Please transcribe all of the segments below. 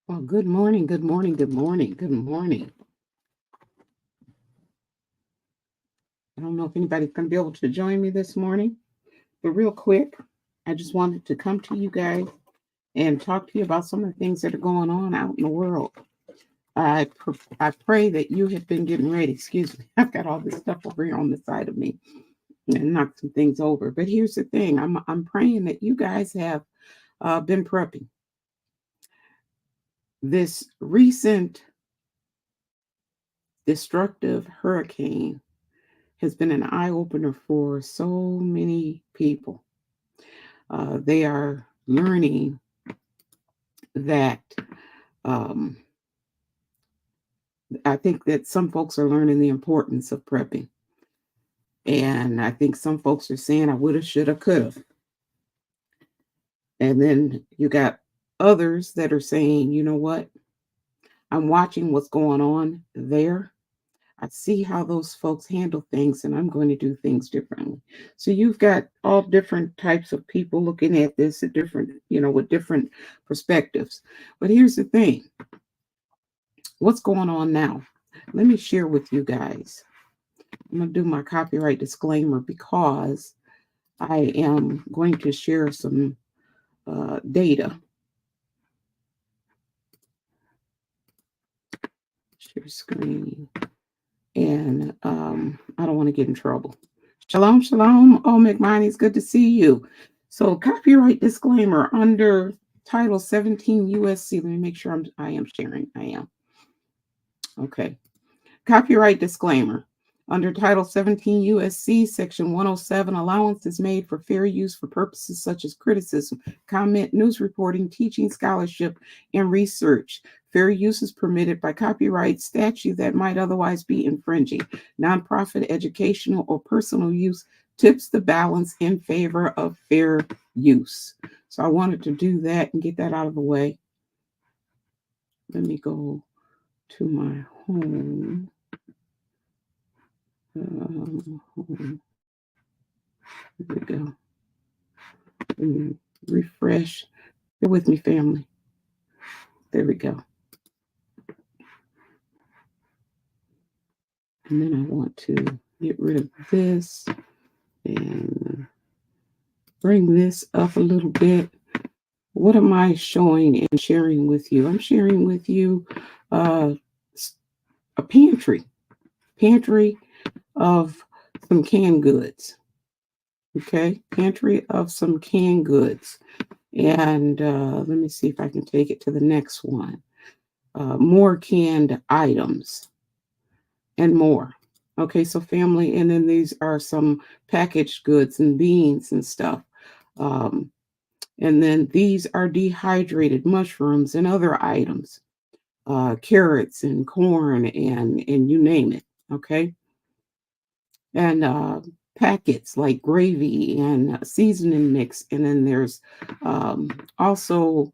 Well, good morning, good morning, good morning, good morning. I don't know if anybody's going to be able to join me this morning, but real quick, I just wanted to come to you guys and talk to you about some of the things that are going on out in the world. I pray that you have been getting ready. Excuse me, I've got all this stuff over here on the side of me and knocked some things over. But here's the thing: I'm praying that you guys have been prepping. This recent destructive hurricane has been an eye opener for so many people. They are learning that um, I think that some folks are learning the importance of prepping. And I think some folks are saying, I woulda, shoulda, coulda. And then you got others that are saying, you know what? I'm watching what's going on there. I see how those folks handle things, and I'm going to do things differently. So you've got all different types of people looking at this at different, with different perspectives. But here's the thing: what's going on now? Let me share with you guys. I'm going to do my copyright disclaimer because I am going to share some data. Share screen. And I don't want to get in trouble. Shalom, shalom. Oh, McMine, it's good to see you. So, copyright disclaimer under Title 17 USC. Let me make sure I am sharing. I am. Okay. Copyright disclaimer. Under Title 17 USC, Section 107, allowance is made for fair use for purposes such as criticism, comment, news reporting, teaching, scholarship, and research. Fair use is permitted by copyright statute that might otherwise be infringing. Nonprofit, educational, or personal use tips the balance in favor of fair use. So I wanted to do that and get that out of the way. Let me go to my home. Here we go. Refresh. Bear with me, family. There we go. And then I want to get rid of this and bring this up a little bit. What am I showing and sharing with you? I'm sharing with you a pantry of some canned goods. Okay, pantry of some canned goods. And let me see if I can take it to the next one. More canned items and more. Okay, so family, and then these are some packaged goods and beans and stuff. Um, and then these are dehydrated mushrooms and other items, carrots and corn and you name it. Okay, and packets like gravy and seasoning mix, and then there's also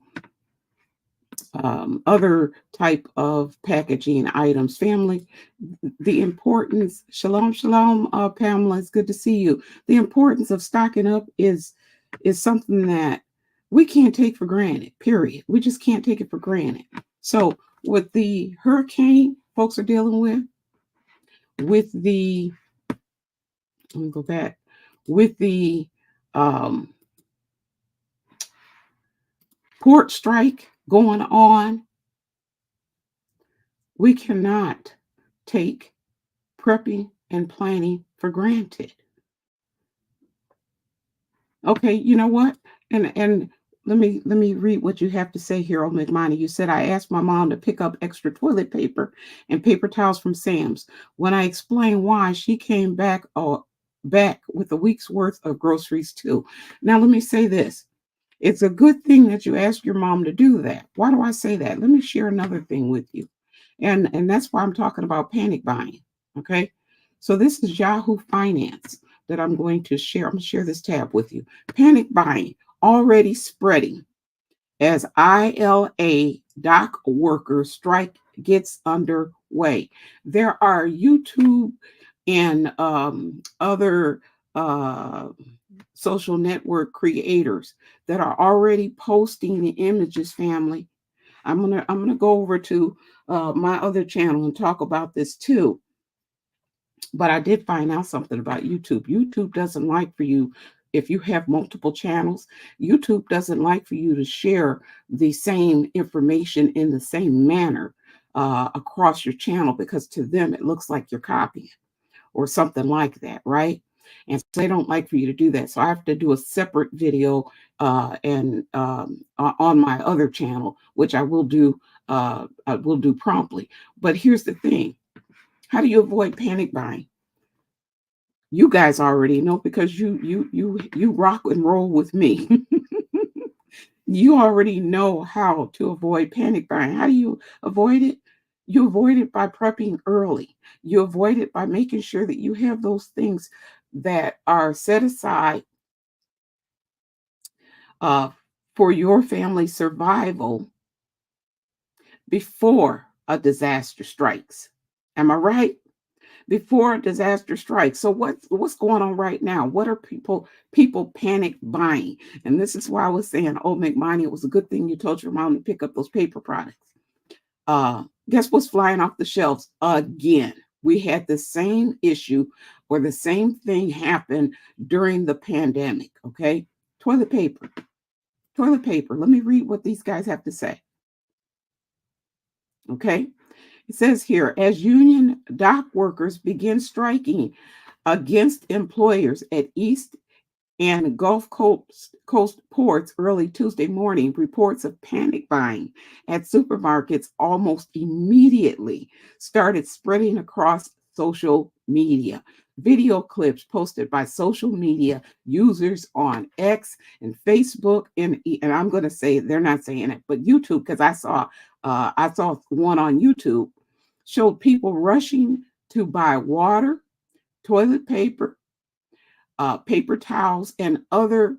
other type of packaging items. Family, the importance, shalom, shalom, Pamela, it's good to see you. The importance of stocking up is something that we can't take for granted, period. We just can't take it for granted. So with the hurricane folks are dealing with the, let me go back, with the port strike going on, we cannot take prepping and planning for granted. Okay, you know what? And let me read what you have to say here on McMoney. You said I asked my mom to pick up extra toilet paper and paper towels from Sam's. When I explained why, she came back with a week's worth of groceries too. Now let me say this. It's a good thing that you asked your mom to do that. Why do I say that? Let me share another thing with you. And that's why I'm talking about panic buying. Okay. So this is Yahoo Finance that I'm going to share. I'm going to share this tab with you. Panic buying already spreading as ILA dock workers strike gets underway. There are YouTube and other social network creators that are already posting the images, family, I'm gonna go over to my other channel and talk about this too. But I did find out something about YouTube. YouTube doesn't like for you, if you have multiple channels, YouTube doesn't like for you to share the same information in the same manner across your channel, because to them it looks like you're copying or something like that, right? And so they don't like for you to do that. So I have to do a separate video and on my other channel, which I will do promptly. But here's the thing: how do you avoid panic buying? You guys already know, because you rock and roll with me. You already know how to avoid panic buying. How do you avoid it? You avoid it by prepping early. You avoid it by making sure that you have those things that are set aside uh, for your family's survival before a disaster strikes. Am I right? Before a disaster strikes. So what's going on right now? What are people panic buying? And this is why I was saying, oh, McMoney, it was a good thing you told your mom to pick up those paper products. Guess what's flying off the shelves again? We had the same issue, or the same thing happened during the pandemic. Okay, toilet paper. Toilet paper. Let me read what these guys have to say. Okay. It says here, as union dock workers begin striking against employers at East and Gulf Coast ports early Tuesday morning, reports of panic buying at supermarkets almost immediately started spreading across social media. Video clips posted by social media users on X and Facebook, and I'm going to say, they're not saying it, but YouTube, because I saw one on YouTube, showed people rushing to buy water, toilet paper, paper towels, and other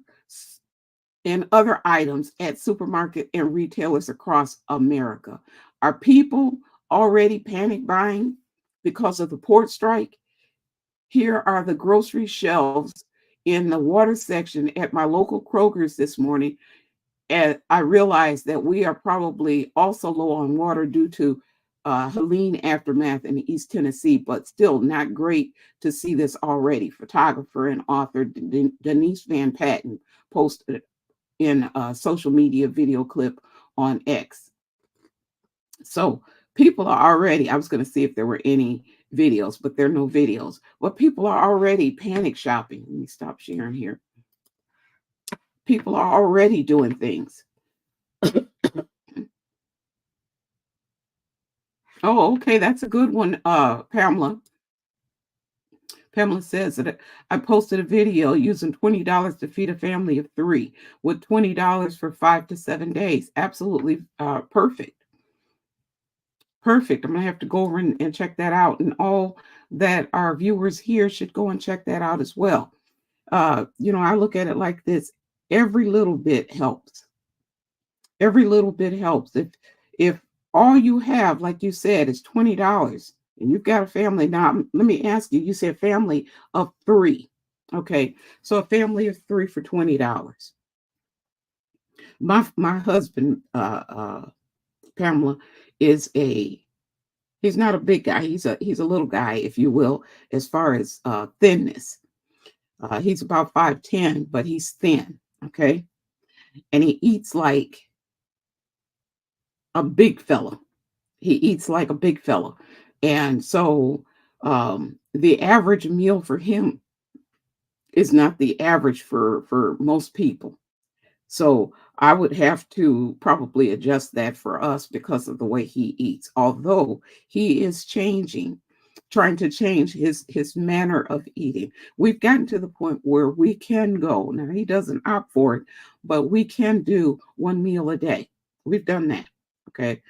items at supermarket and retailers across America. Are people already panic buying because of the port strike? Here are the grocery shelves in the water section at my local Kroger's this morning. And I realized that we are probably also low on water due to Helene aftermath in East Tennessee, but still not great to see this already. Photographer and author Denise Van Patten posted in a social media video clip on X. So people are already, I was going to see if there were any videos, but there are no videos. But people are already panic shopping. Let me stop sharing here. People are already doing things. Oh, okay, that's a good one, Pamela. Pamela says that I posted a video using $20 to feed a family of 3 with $20 for 5 to 7 days. Absolutely perfect. Perfect. I'm going to have to go over and check that out. And all that our viewers here should go and check that out as well. I look at it like this: every little bit helps. Every little bit helps. If all you have, like you said, is $20 and you've got a family. Now, let me ask you, you said family of 3. Okay. So a family of 3 for $20. My husband, Pamela, he's not a big guy. He's a little guy, if you will, as far as thinness. He's about 5'10", but he's thin. Okay. And he eats like a big fella. He eats like a big fella. And so the average meal for him is not the average for most people. So I would have to probably adjust that for us because of the way he eats. Although he is trying to change his manner of eating. We've gotten to the point where we can go. Now he doesn't opt for it, but we can do 1 meal a day. We've done that. Okay.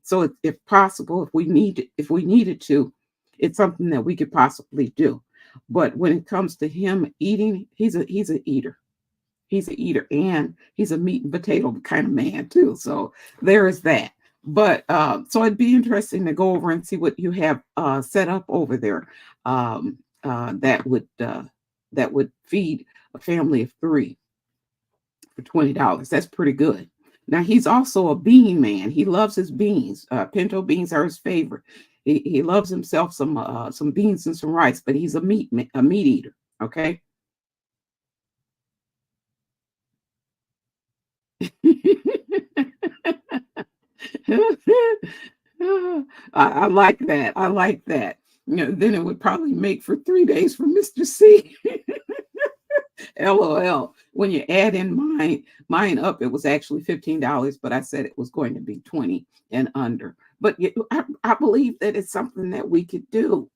So if possible, if we needed to, it's something that we could possibly do. But when it comes to him eating, he's an eater. He's an eater, and he's a meat and potato kind of man too. So there is that. But so it'd be interesting to go over and see what you have set up over there that would feed a family of 3 for $20. That's pretty good. Now he's also a bean man. He loves his beans. Pinto beans are his favorite. He loves himself some beans and some rice, but he's a meat eater. Okay. I like that. I like that. Then it would probably make for 3 days for Mr. C. LOL. When you add in mine up, it was actually $15, but I said it was going to be 20 and under. But I believe that it's something that we could do.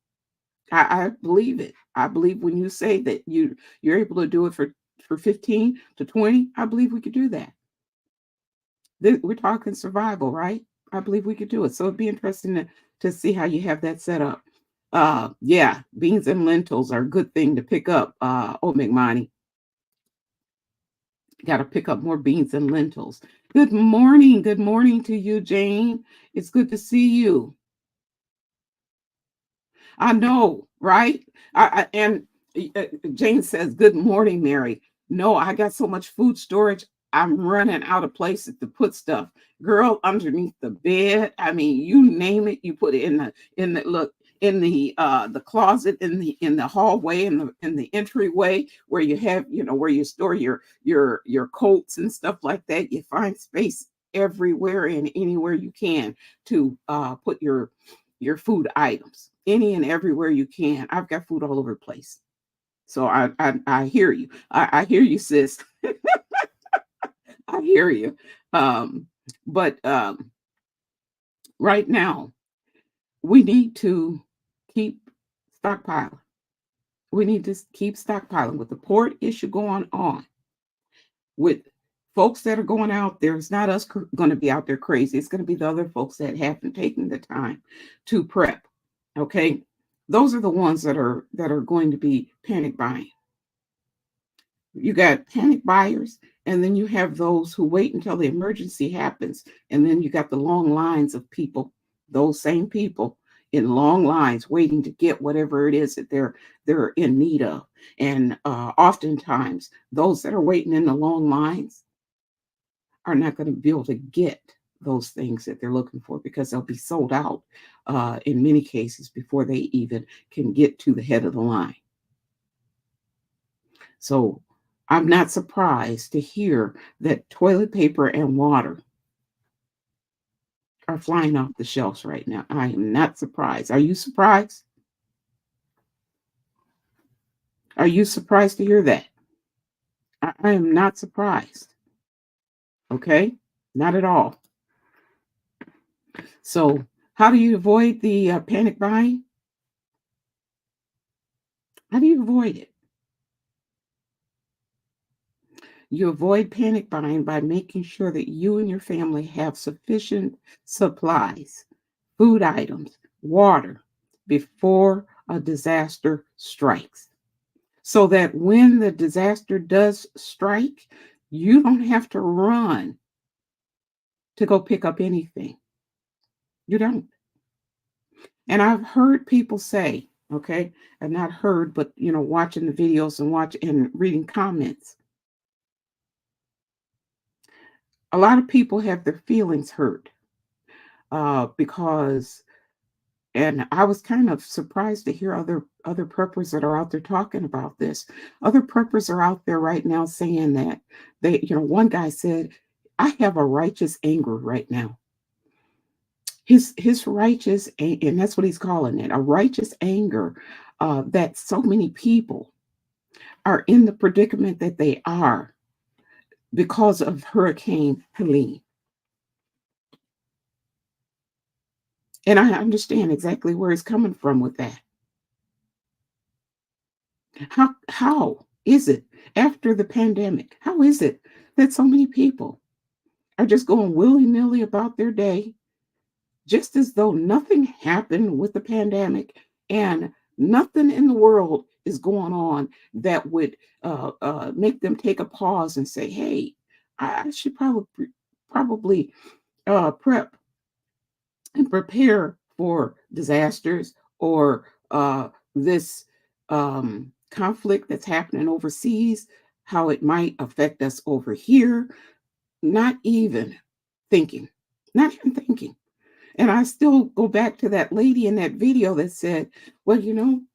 I believe it. I believe when you say that you're able to do it for 15 to 20, I believe we could do that. We're talking survival, right? I believe we could do it. So it'd be interesting to see how you have that set up. Yeah, beans and lentils are a good thing to pick up. Oh, McMoney, got to pick up more beans and lentils. Good morning. Good morning to you, Jane. It's good to see you. I know, right? And Jane says, "Good morning, Mary." No, I got so much food storage. I'm running out of places to put stuff. Girl, underneath the bed. I mean, you name it, you put it in the look in the closet in the hallway in the entryway where you have where you store your coats and stuff like that. You find space everywhere and anywhere you can to put your food items any and everywhere you can. I've got food all over the place. So I hear you. I hear you, sis. I hear you. Um, but right now we need to keep stockpiling. We need to keep stockpiling with the port issue going on. With folks that are going out there, it's not us going to be out there crazy. It's going to be the other folks that haven't taken the time to prep. Okay, those are the ones that are going to be panic buying. You got panic buyers, and then you have those who wait until the emergency happens, and then you got the long lines of people, those same people in long lines waiting to get whatever it is that they're in need of. And oftentimes, those that are waiting in the long lines are not going to be able to get those things that they're looking for because they'll be sold out in many cases before they even can get to the head of the line. So I'm not surprised to hear that toilet paper and water are flying off the shelves right now. I am not surprised. Are you surprised? Are you surprised to hear that? I am not surprised. Okay? Not at all. So, how do you avoid the panic buying? How do you avoid it? You avoid panic buying by making sure that you and your family have sufficient supplies, food items, water before a disaster strikes. So that when the disaster does strike, you don't have to run to go pick up anything. You don't. And I've heard people say, okay, I've not heard, but watching the videos and reading comments, a lot of people have their feelings hurt because, and I was kind of surprised to hear other preppers that are out there talking about this. Other preppers are out there right now saying that one guy said, "I have a righteous anger right now." His righteous, and that's what he's calling it, a righteous anger that so many people are in the predicament that they are because of Hurricane Helene. And I understand exactly where he's coming from with that. How is it after the pandemic? How is it that so many people are just going willy-nilly about their day, just as though nothing happened with the pandemic and nothing in the world is going on that would make them take a pause and say, "Hey, I should probably prep and prepare for disasters or this conflict that's happening overseas, how it might affect us over here." not even thinking, not even thinking. And I still go back to that lady in that video that said, well, we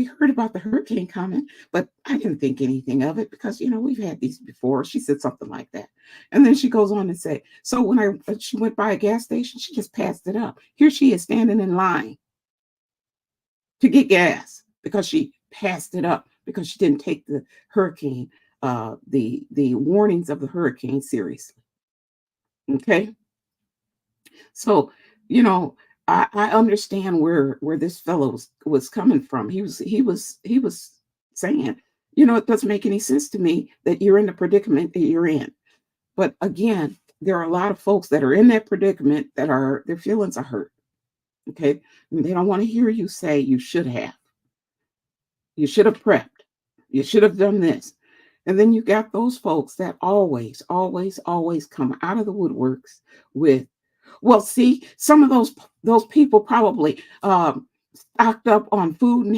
heard about the hurricane coming, but I didn't think anything of it because, we've had these before. She said something like that. And then she goes on and say, so when she went by a gas station, she just passed it up. Here she is standing in line to get gas because she passed it up because she didn't take the hurricane, the warnings of the hurricane seriously. Okay. So, you know, I understand where this fellow was coming from. He was saying, it doesn't make any sense to me that you're in the predicament that you're in. But again, there are a lot of folks that are in that predicament that their feelings are hurt. Okay. And they don't want to hear you say you should have. You should have prepped. You should have done this. And then you got those folks that always, always, always come out of the woodworks with, well, see, some of those people probably stocked up on food and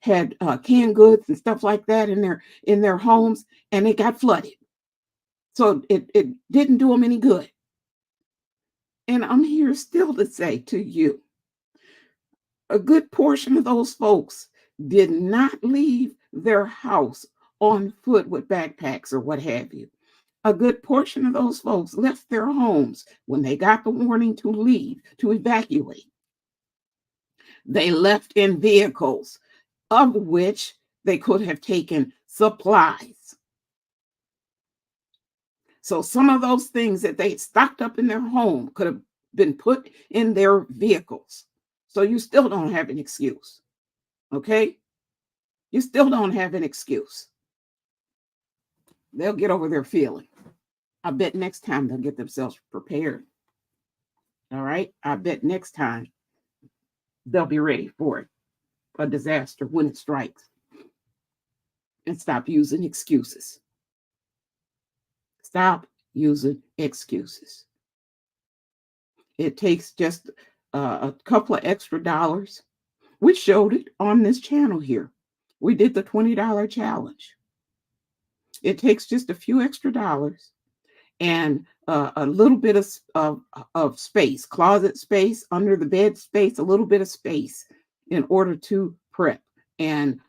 had canned goods and stuff like that in their homes, and they got flooded. So it didn't do them any good. And I'm here still to say to you, a good portion of those folks did not leave their house on foot with backpacks or what have you. A good portion of those folks left their homes when they got the warning to leave, to evacuate. They left in vehicles, of which they could have taken supplies. So some of those things that they stocked up in their home could have been put in their vehicles. So you still don't have an excuse. Okay? You still don't have an excuse. They'll get over their feeling. I bet next time they'll get themselves prepared. All right? I bet next time they'll be ready for it. A disaster when it strikes. And stop using excuses. Stop using excuses. It takes just a couple of extra dollars. We showed it on this channel here. We did the $20 challenge. It takes just a few extra dollars and a little bit of space, closet space, under the bed space, a little bit of space in order to prep and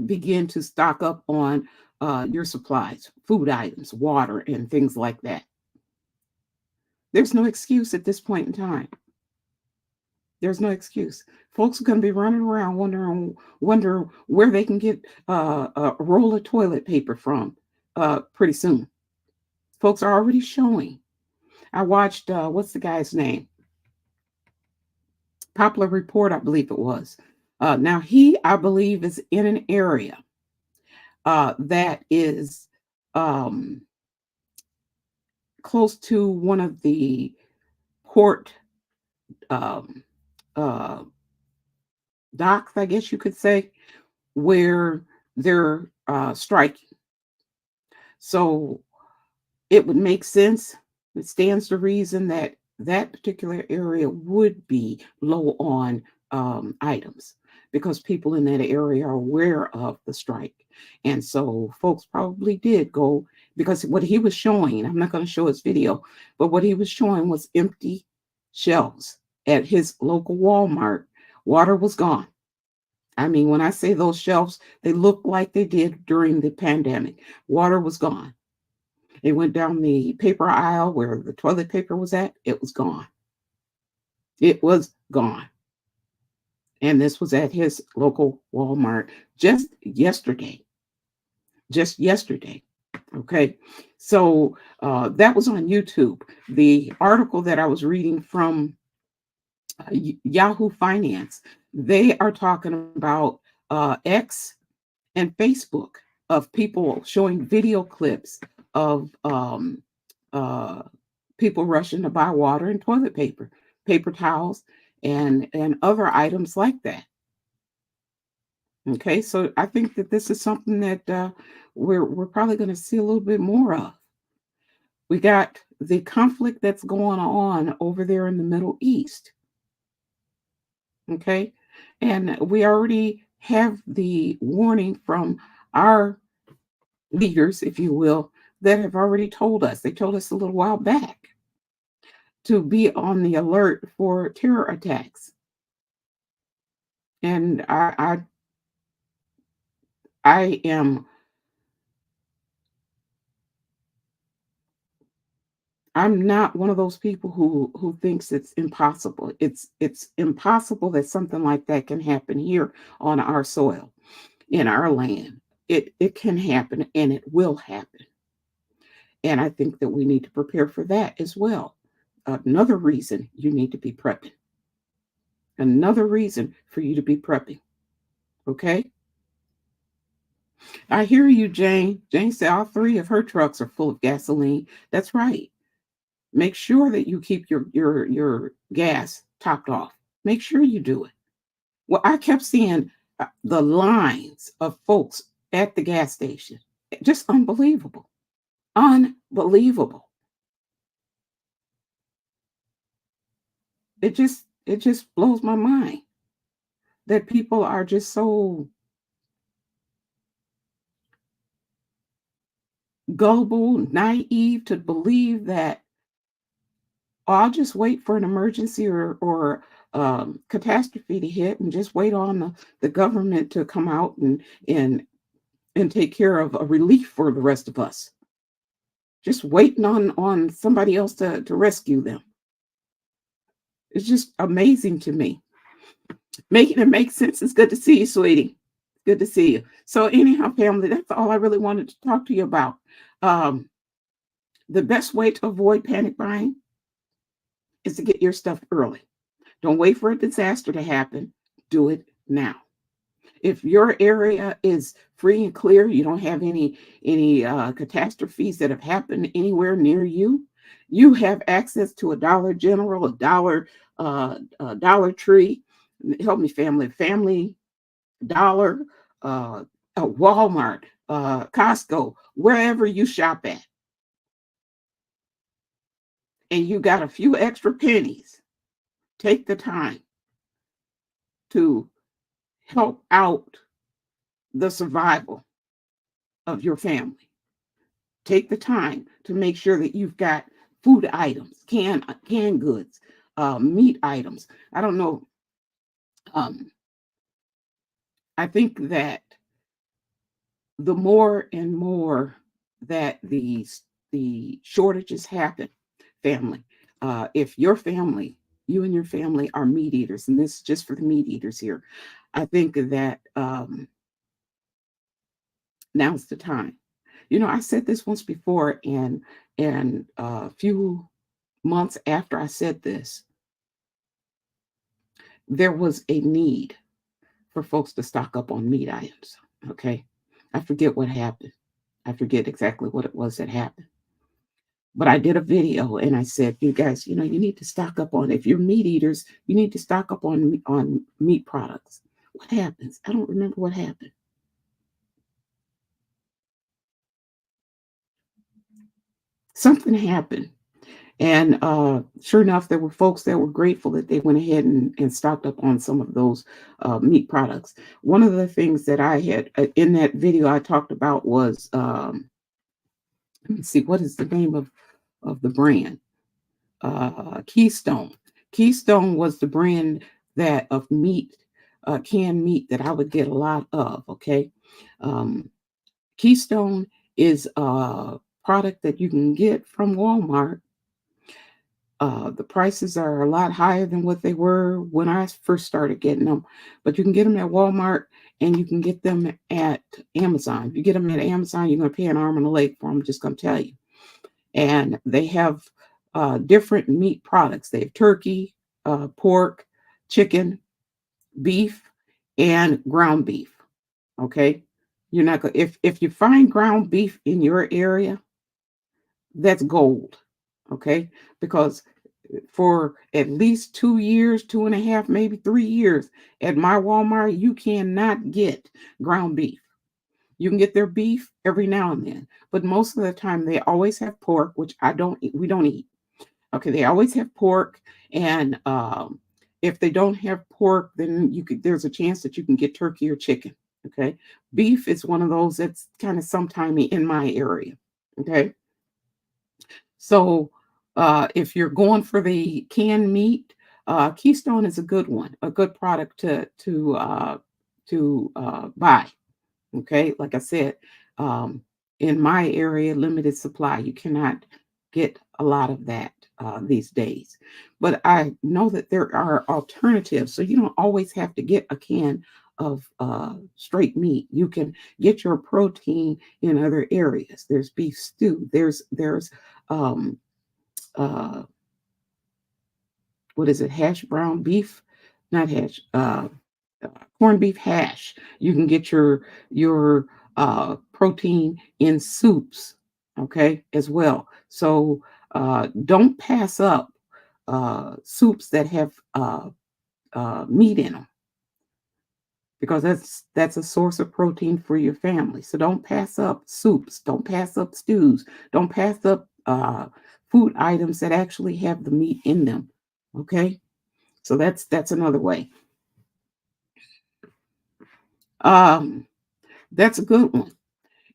begin to stock up on your supplies, food items, water, and things like that. There's no excuse at this point in time. There's no excuse. Folks are going to be running around wondering where they can get a roll of toilet paper from pretty soon. Folks are already showing. I watched, what's the guy's name? Popular Report, I believe it was. Now, he, I believe, is in an area that is close to one of the port docks, I guess you could say, where they're striking. So it would make sense. It stands to reason that that particular area would be low on items because people in that area are aware of the strike. And so folks probably did go, because what he was showing, I'm not going to show his video, but what he was showing was empty shelves at his local Walmart. Water was gone. I mean, when I say those shelves, they look like they did during the pandemic. Water was gone. It went down the paper aisle where the toilet paper was at. It was gone. It was gone. And this was at his local Walmart just yesterday. Just yesterday. Okay. So that was on YouTube. The article that I was reading from Yahoo Finance, they are talking about X and Facebook of people showing video clips of people rushing to buy water and toilet paper, paper towels, and other items like that. Okay, so I think that this is something that we're probably going to see a little bit more of. We got the conflict that's going on over there in the Middle East. Okay, and we already have the warning from our leaders, if you will, that have already told us. They told us a little while back to be on the alert for terror attacks. And I am I'm not one of those people who thinks it's impossible. It's impossible that something like that can happen here on our soil, in our land. It can happen and it will happen. And I think that we need to prepare for that as well. Another reason you need to be prepping. Another reason for you to be prepping. Okay? I hear you, Jane. Jane said all three of her trucks are full of gasoline. That's right. Make sure that you keep your gas topped off. Make sure you do it. Well, I kept seeing the lines of folks at the gas station. Just unbelievable. Unbelievable. It just blows my mind that people are just so gullible, naive to believe that, oh, I'll just wait for an emergency or catastrophe to hit and just wait on the government to come out and take care of a relief for the rest of us. Just waiting on somebody else to rescue them. It's just amazing to me. Making it make sense. It's good to see you, sweetie. Good to see you. So anyhow, family, that's all I really wanted to talk to you about. The best way to avoid panic buying is to get your stuff early. Don't wait for a disaster to happen. Do it now. If your area is free and clear, you don't have any catastrophes that have happened anywhere near you. You have access to a Dollar General, a Dollar Tree. Help me, Family Dollar, a Walmart, Costco, wherever you shop at, and you got a few extra pennies. Take the time to help out the survival of your family. Take the time to make sure that you've got food items, canned goods, meat items. I don't know. I think that the more and more that the shortages happen, family, if your family, you and your family are meat eaters, and this is just for the meat eaters here, I think that now's the time. You know, I said this once before, and a few months after I said this, there was a need for folks to stock up on meat items. Okay. I forget what happened. I forget exactly what it was that happened. But I did a video and I said, you guys, you know, you need to stock up on, if you're meat eaters, you need to stock up on meat products. What happens? I don't remember what happened. Something happened. And sure enough, there were folks that were grateful that they went ahead and stocked up on some of those meat products. One of the things that I had in that video I talked about was, let me see, what is the name of the brand? Keystone. Keystone was the brand that of meat, canned meat that I would get a lot of. Okay. Um, Keystone is a product that you can get from Walmart. The prices are a lot higher than what they were when I first started getting them, but you can get them at Walmart and you can get them at Amazon. If you get them at Amazon, you're going to pay an arm and a leg for them. I'm just going to tell you. And they have different meat products. They have turkey, pork, chicken, beef, and ground beef. Okay, you're not going. If you find ground beef in your area, that's gold. Okay, because for at least 2 years, 2.5, maybe 3 years at my Walmart, you cannot get ground beef. You can get their beef every now and then, but most of the time they always have pork, which I don't eat. We don't eat. Okay, they always have pork, and if they don't have pork, then there's a chance that you can get turkey or chicken. Okay. Beef is one of those that's kind of sometimey in my area. Okay. So if you're going for the canned meat, Keystone is a good one, a good product to buy. Okay, like I said, um, in my area, limited supply. You cannot get a lot of that these days. But I know that there are alternatives, so you don't always have to get a can of straight meat. You can get your protein in other areas. There's beef stew. There's um, uh, what is it? Hash brown beef, not hash. Uh, corned beef hash. You can get your protein in soups, okay, as well. So don't pass up soups that have meat in them because that's a source of protein for your family. So don't pass up soups. Don't pass up stews. Don't pass up food items that actually have the meat in them. Okay, so that's another way. Um, that's a good one.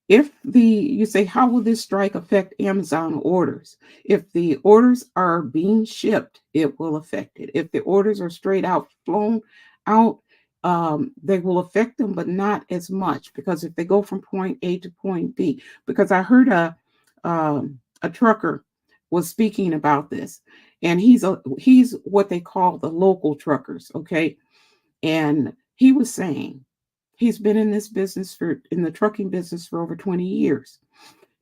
If the you say, how will this strike affect Amazon orders? If the orders are being shipped, it will affect it. If the orders are straight out flown out, they will affect them, but not as much because if they go from point A to point B, because I heard a trucker was speaking about this, and he's what they call the local truckers, okay, and he was saying he's been in the trucking business for over 20 years.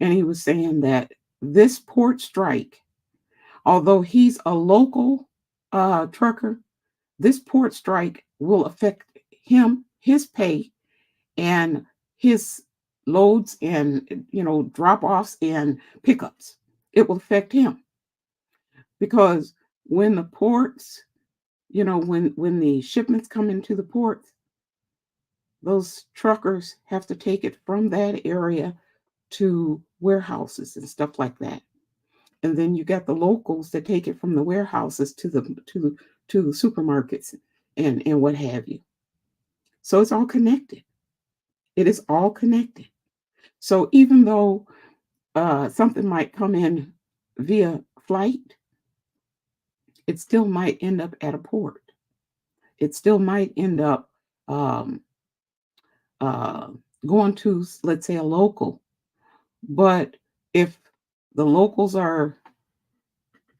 And he was saying that this port strike, although he's a local trucker, this port strike will affect him, his pay, and his loads and drop offs and pickups. It will affect him because when the ports, when the shipments come into the ports, those truckers have to take it from that area to warehouses and stuff like that. And then you got the locals that take it from the warehouses to the supermarkets and what have you. So it's all connected. It is all connected. So even though something might come in via flight, it still might end up at a port. It still might end up um, uh, going to, let's say, a local. But if the locals are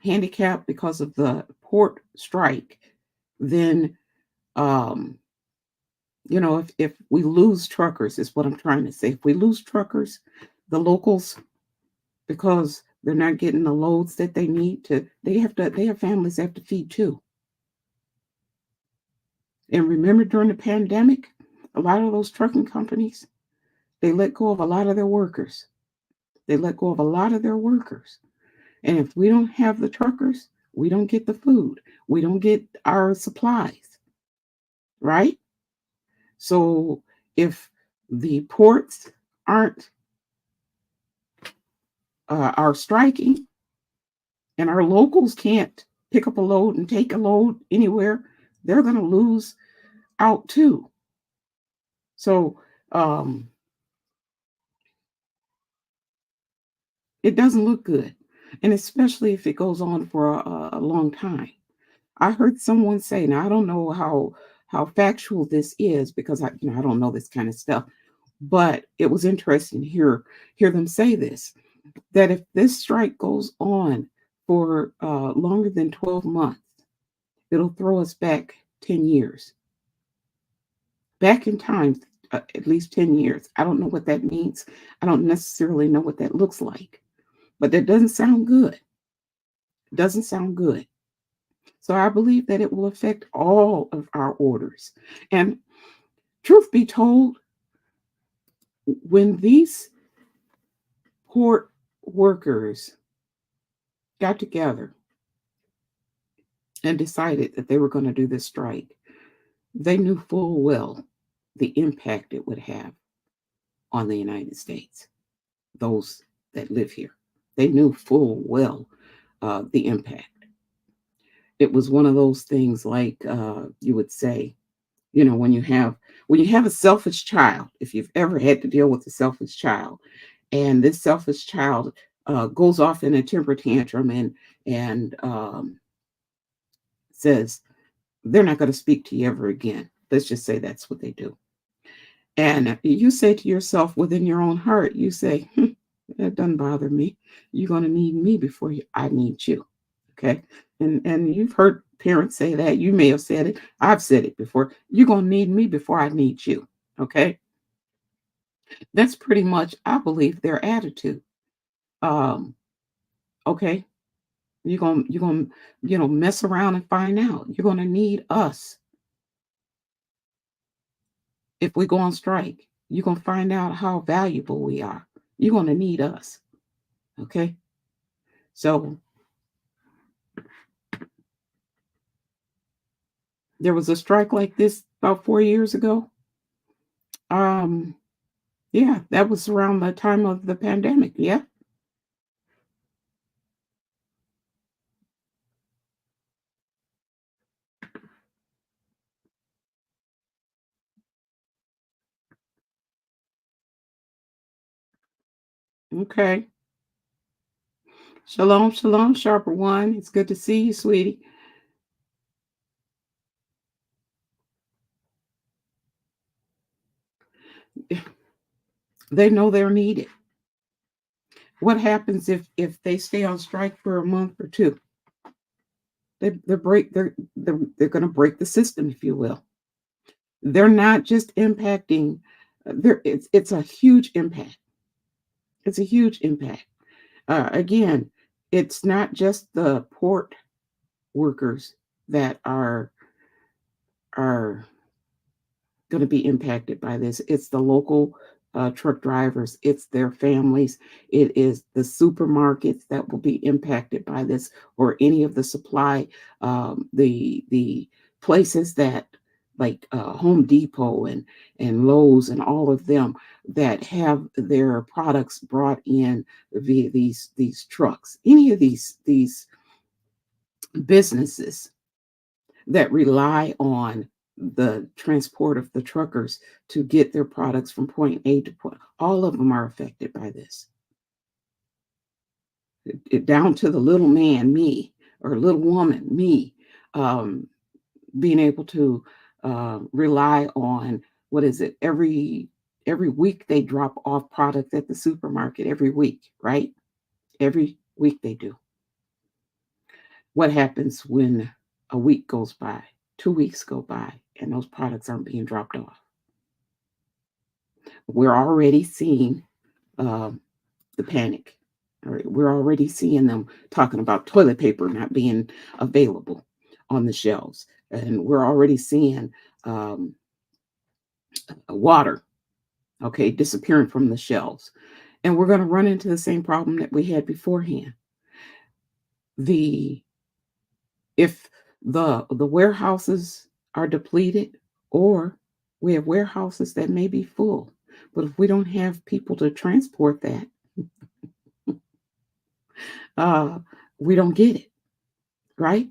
handicapped because of the port strike, then if we lose truckers, is what I'm trying to say. If we lose truckers, the locals, because they're not getting the loads that they need to, they have families they have to feed too. And remember during the pandemic, a lot of those trucking companies, they let go of a lot of their workers. They let go of a lot of their workers. And if we don't have the truckers, we don't get the food. We don't get our supplies, right? So if the ports aren't are striking and our locals can't pick up a load and take a load anywhere, they're going to lose out too. So um, it doesn't look good, and especially if it goes on for a long time. I heard someone say, now I don't know how factual this is because I don't know this kind of stuff, but it was interesting to hear them say this, that if this strike goes on for longer than 12 months, it'll throw us back 10 years, back in time, at least 10 years. I don't know what that means. I don't necessarily know what that looks like, but that doesn't sound good. It doesn't sound good. So I believe that it will affect all of our orders. And truth be told, when these port workers got together and decided that they were going to do this strike, they knew full well the impact it would have on the United States, those that live here. They knew full well the impact. It was one of those things like you would say, When you have a selfish child, if you've ever had to deal with a selfish child, and this selfish child goes off in a temper tantrum and says they're not going to speak to you ever again. Let's just say that's what they do. And you say to yourself within your own heart, you say, that doesn't bother me. You're going to need me before I need you. Okay. And you've heard parents say that. You may have said it. I've said it before. You're going to need me before I need you. Okay. That's pretty much, I believe, their attitude. Um, okay. You're gonna mess around and find out. You're gonna need us if we go on strike. You're gonna find out how valuable we are. You're gonna need us. Okay. So there was a strike like this about 4 years ago. Um, yeah, that was around the time of the pandemic. Yeah. Okay. Shalom, shalom, sharper one. It's good to see you, sweetie. They know they're needed. What happens if they stay on strike for a month or two? They're going to break the system, if you will. They're not just impacting. It's a huge impact. It's a huge impact. Again, it's not just the port workers that are going to be impacted by this. It's the local truck drivers, it's their families, it is the supermarkets that will be impacted by this, or any of the supply, the places that like Home Depot and Lowe's and all of them that have their products brought in via these trucks. Any of these businesses that rely on the transport of the truckers to get their products from point A to point. All of them are affected by this. Down to the little man, me, or little woman, me, um, being able to rely on, what is it? Every week they drop off product at the supermarket every week, right? Every week they do. What happens when a week goes by, 2 weeks go by, and those products aren't being dropped off? We're already seeing um, the panic. All right, we're already seeing them talking about toilet paper not being available on the shelves, and we're already seeing um, water, okay, disappearing from the shelves, and we're going to run into the same problem that we had beforehand. The If the warehouses are depleted, or we have warehouses that may be full, but if we don't have people to transport that, uh, we don't get it, right?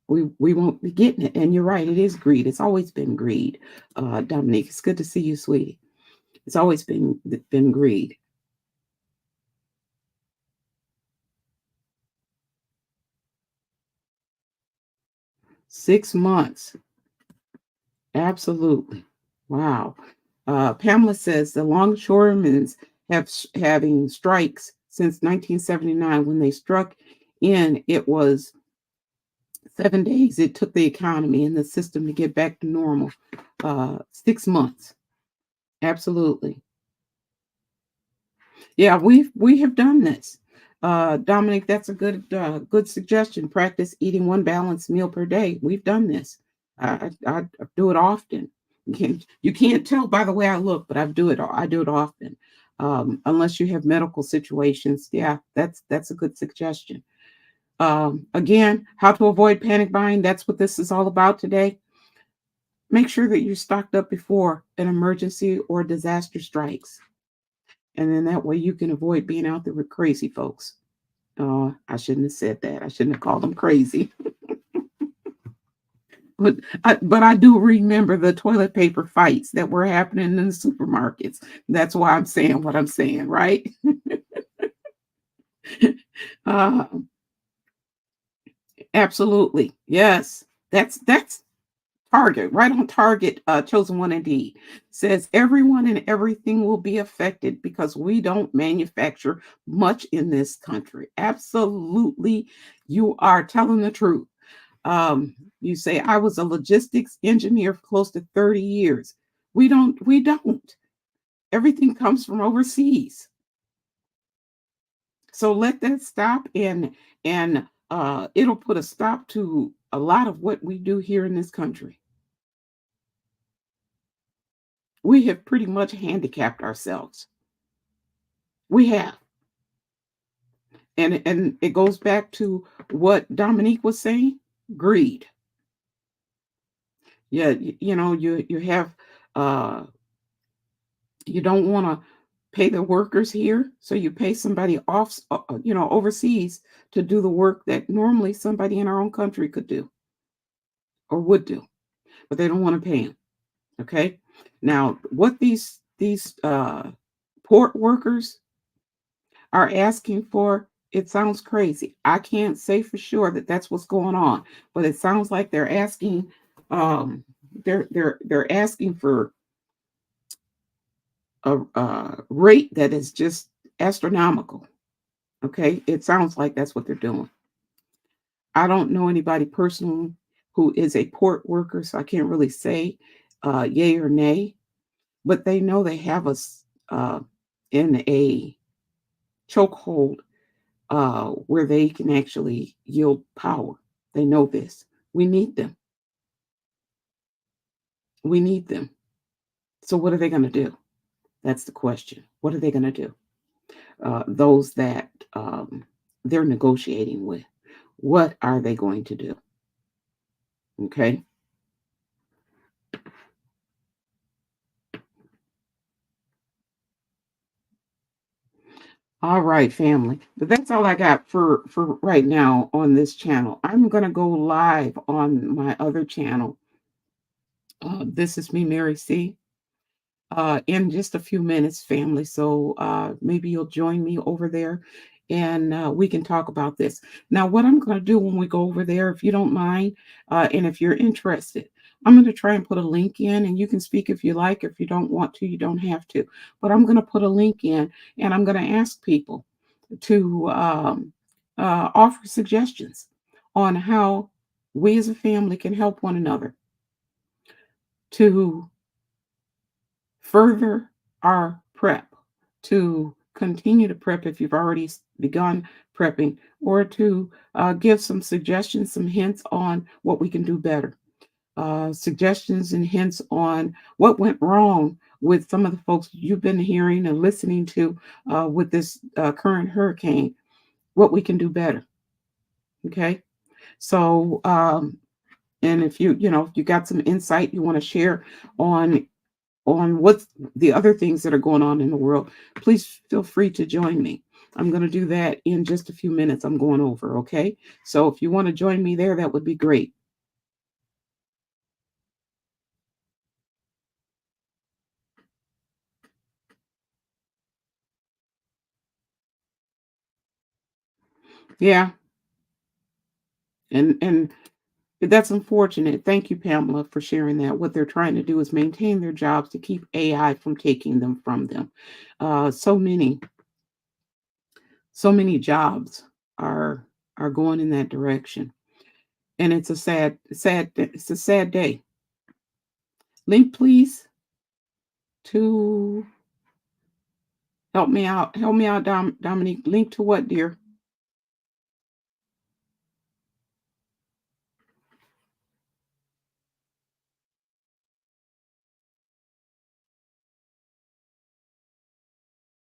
We won't be getting it. And you're right, it is greed. It's always been greed. Dominique, it's good to see you, sweetie. It's always been greed. 6 months. Absolutely. Wow. Pamela says the longshoremen have having strikes since 1979. When they struck in, it was 7 days. It took the economy and the system to get back to normal. 6 months. Absolutely. Yeah, we have done this. Dominic, that's a good suggestion. Practice eating one balanced meal per day. We've done this. I do it often. You can't tell by the way I look, but I do it often. Unless you have medical situations, yeah, that's a good suggestion. Again, how to avoid panic buying. That's what this is all about today. Make sure that you're stocked up before an emergency or disaster strikes. And then that way you can avoid being out there with crazy folks. I shouldn't have said that. I shouldn't have called them crazy. but I do remember the toilet paper fights that were happening in the supermarkets. That's why I'm saying what I'm saying, right? Uh, absolutely. Yes. That's Target, right on target. Chosen One Indeed says everyone and everything will be affected because we don't manufacture much in this country. Absolutely. You are telling the truth. You say I was a logistics engineer for close to 30 years. We don't. Everything comes from overseas. So let that stop, and it'll put a stop to a lot of what we do here in this country. We have pretty much handicapped ourselves. We have. And it goes back to what Dominique was saying, greed. Yeah, you have uh you don't want to pay the workers here, so you pay somebody off, overseas to do the work that normally somebody in our own country could do or would do, but they don't want to pay them. Okay, now what these port workers are asking for, it sounds crazy. I can't say for sure that that's what's going on, but it sounds like they're asking, um, they're asking for a rate that is just astronomical. Okay, it sounds like that's what they're doing. I don't know anybody personally who is a port worker, so I can't really say yay or nay. But they know they have us in a chokehold where they can actually yield power. They know this. We need them. We need them. So what are they going to do? That's the question. What are they going to do? Those that they're negotiating with. What are they going to do? Okay. All right, family. But that's all I got for right now on this channel. I'm gonna go live on my other channel. This is me, Mary C. In just a few minutes, family. So maybe you'll join me over there and we can talk about this. Now, what I'm going to do when we go over there, if you don't mind, and if you're interested, I'm going to try and put a link in, and you can speak if you like. If you don't want to, you don't have to. But I'm going to put a link in, and I'm going to ask people to offer suggestions on how we as a family can help one another to further our prep, to continue to prep if you've already begun prepping, or to give some suggestions, some hints on what we can do better. Suggestions and hints on what went wrong with some of the folks you've been hearing and listening to with this current hurricane, what we can do better. Okay. So, and if if you got some insight you want to share on what's the other things that are going on in the world, please feel free to join me. I'm going to do that in just a few minutes. I'm going over, okay? So if you want to join me there, that would be great. Yeah, and that's unfortunate. Thank you, Pamela, for sharing that. What they're trying to do is maintain their jobs to keep AI from taking them from them. So many jobs are going in that direction, and it's a it's a sad day. Link, please, to help me out. Help me out, Dominique. Link to what, dear?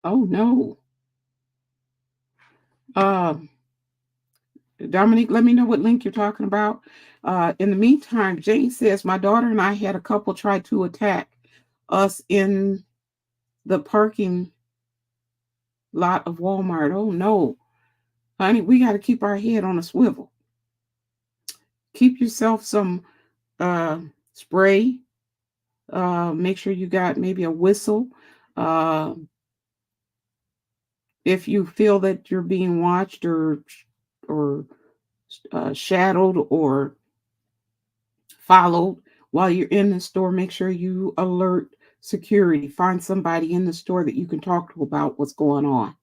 Oh no. Uh, Dominique, let me know what link you're talking about. In the meantime, Jane says my daughter and I had a couple try to attack us in the parking lot of Walmart. Oh no, honey, we got to keep our head on a swivel. Keep yourself some spray. Make sure you got maybe a whistle. If you feel that you're being watched or shadowed or followed while you're in the store, make sure you alert security. Find somebody in the store that you can talk to about what's going on.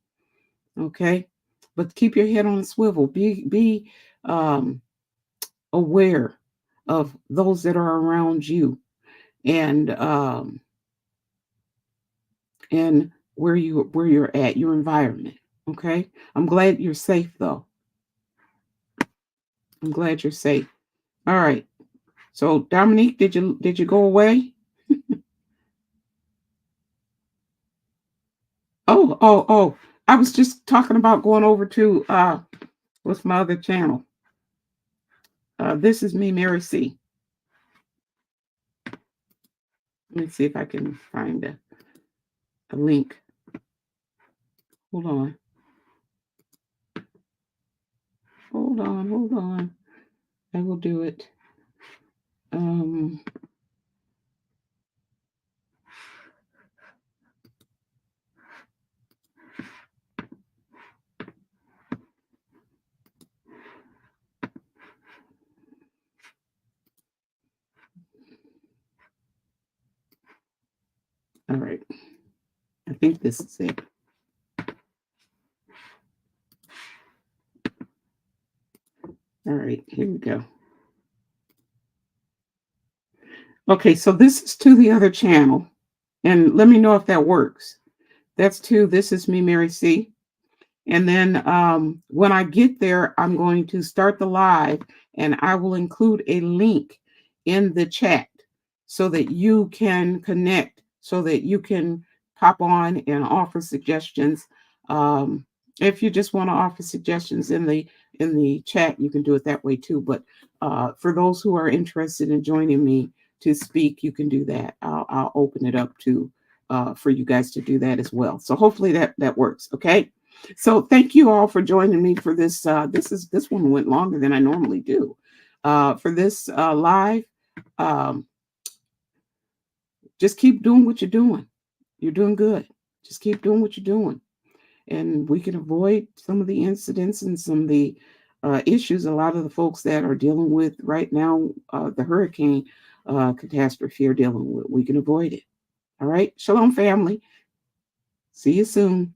Okay, but keep your head on a swivel. Be aware of those that are around you and and where you're at, your environment. Okay, I'm glad you're safe though. I'm glad you're safe. All right. So Dominique, did you go away? Oh. I was just talking about going over to what's my other channel? This is me, Mary C. Let me see if I can find a link. Hold on. Hold on. I will do it. Um, all right. I think this is it. All right, here we go. Okay, so this is to the other channel. And let me know if that works. That's to This Is Me, Mary C. And then when I get there, I'm going to start the live and I will include a link in the chat so that you can connect, so that you can pop on and offer suggestions. If you just want to offer suggestions in the chat, you can do it that way too. But for those who are interested in joining me to speak, you can do that. I'll open it up to for you guys to do that as well. So hopefully that works. Okay. So thank you all for joining me for this. This one went longer than I normally do. For this live, um, just keep doing what you're doing. You're doing good. Just keep doing what you're doing, and we can avoid some of the incidents and some of the issues a lot of the folks that are dealing with right now, the hurricane catastrophe are dealing with. We can avoid it. All right. Shalom, family. See you soon.